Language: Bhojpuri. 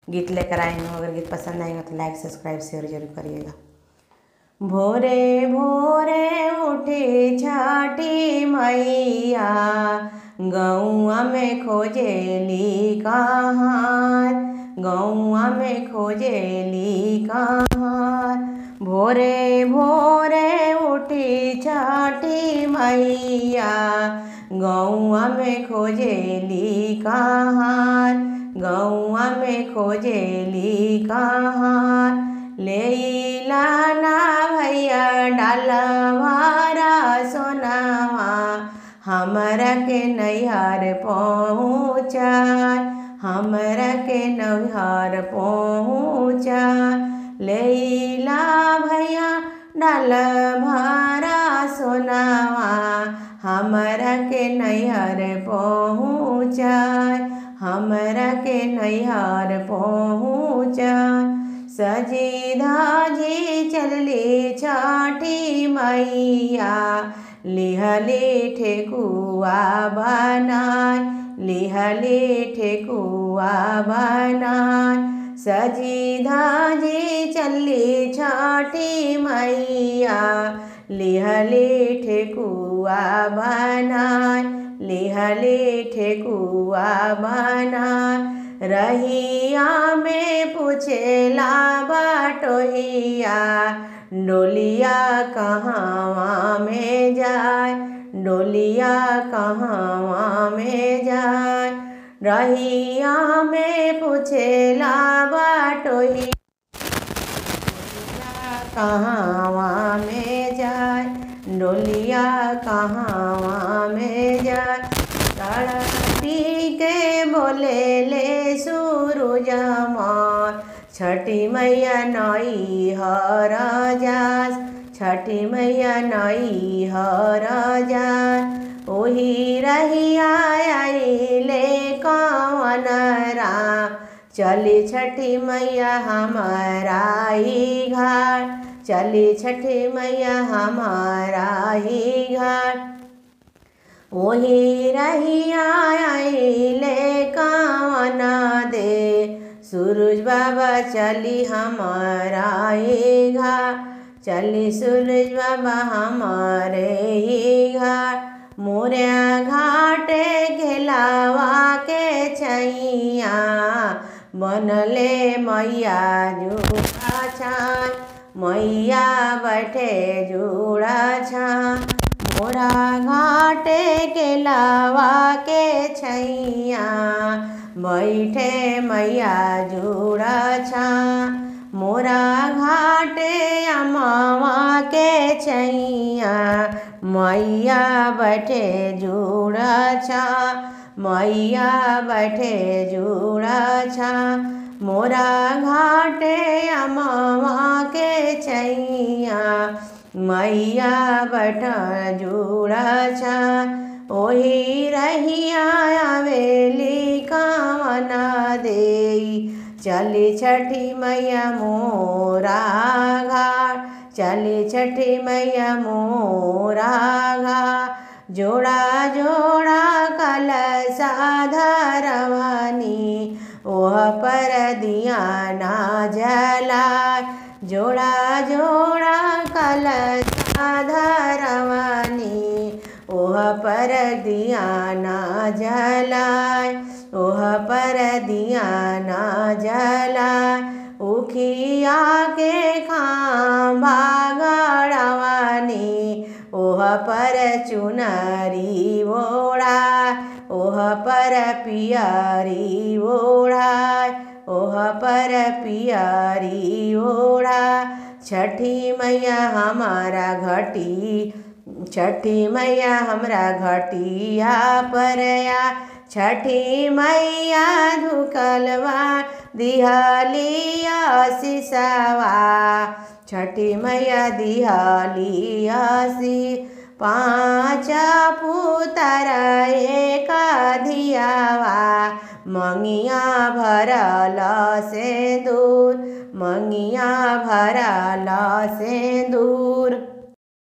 गीत लेकर आई हूँ। अगर गीत पसंद आएगा तो लाइक सब्सक्राइब शेयर जरूर करिएगा। भोरे भोरे उठी छठी मैया, गौआ में खोजेली कहाँ, गौआ में खोजेली कहाँ। भोरे भोरे उठी छठी मैया, गौआ में खोजेली कहाँ, गौआ में खोजेली कहाँ। लेला ना भैया डालवारा सोनावा, हमरा के नैहर पहुँचा, हमरा के नैहर पहुँचा। लेला भैया डालवारा सोनावा, हमरा के नैहर पहुँचा, हमरा के नैहर पहुँचा। सजी धाजी चलली छठी मैया, लिहली ठेकुआ बनाय, लिहली ठेकुआ बनाय। सजी धाजी चलली छठी मैया, लिहली ठेकुआ बनाय, लिहली ठेकुआ बनाय। रहिया में पूछेला बटोहिया, डोलिया कहवा में जाय, डोलिया कहवा में जाय। रहिया में पूछेला बटोहिया, डोलिया कहवा में जाय, डोलिया कहवा में जाय। तड़पी के बोले ले सूरज मोर, छठी मैया नई हर जास, छठी मैया नई हर जास। ओही रहिया आइले कवन राम, चली छठी मैया हमारा ही घाट, चली छठी मैया हमारा ही घाट। ओही रहिया आइले कवन दे, सूरज बाबा चली हमारा ही घाट, चली सूरज बाबा हमारे ही घाट। मोरिया घाटे घेलावा के छैया, बनले मैया जुड़ा छान, मैया बैठे जुड़ा छान। मोरा घाटे के लावा के छैया, बैठे मैया जुड़ा छा। मोरा घाटे अमावा के छैया, मैया बैठे जुड़ा छा, मैया बैठे जुड़ा छा। मोरा घाटे अमावा के छैया, मैया बैठा जुड़ा छा। ओही रहिया आवेली कामना देई, चली छठी मैया मोरा घाट, चली छठी मैया मोरा घाट। जोड़ा जोड़ा कलशा धरवानी, ओह पर दिया ना जलाय। जोड़ा जोड़ा कलशा धरवानी, ओह पर दिया ना जलाय, ओह पर दिया ना जलाय। उखिया के खांबा गड़वानी, ओह पर चुनरी ओढ़ाय, ओह पर पियरी ओढ़ाय, ओह पर पियरी ओढ़ाय। छठी मैया हमारा घटी, छठी मैया हमरा घटिया परया। छठी मैया धुकलवा दिहली आशीषवा, छठी मैया दिहली आशीष। पाँच पुतर एक धियावा, मंगिया भरल सिंदूर, मंगिया भरल सिंदूर।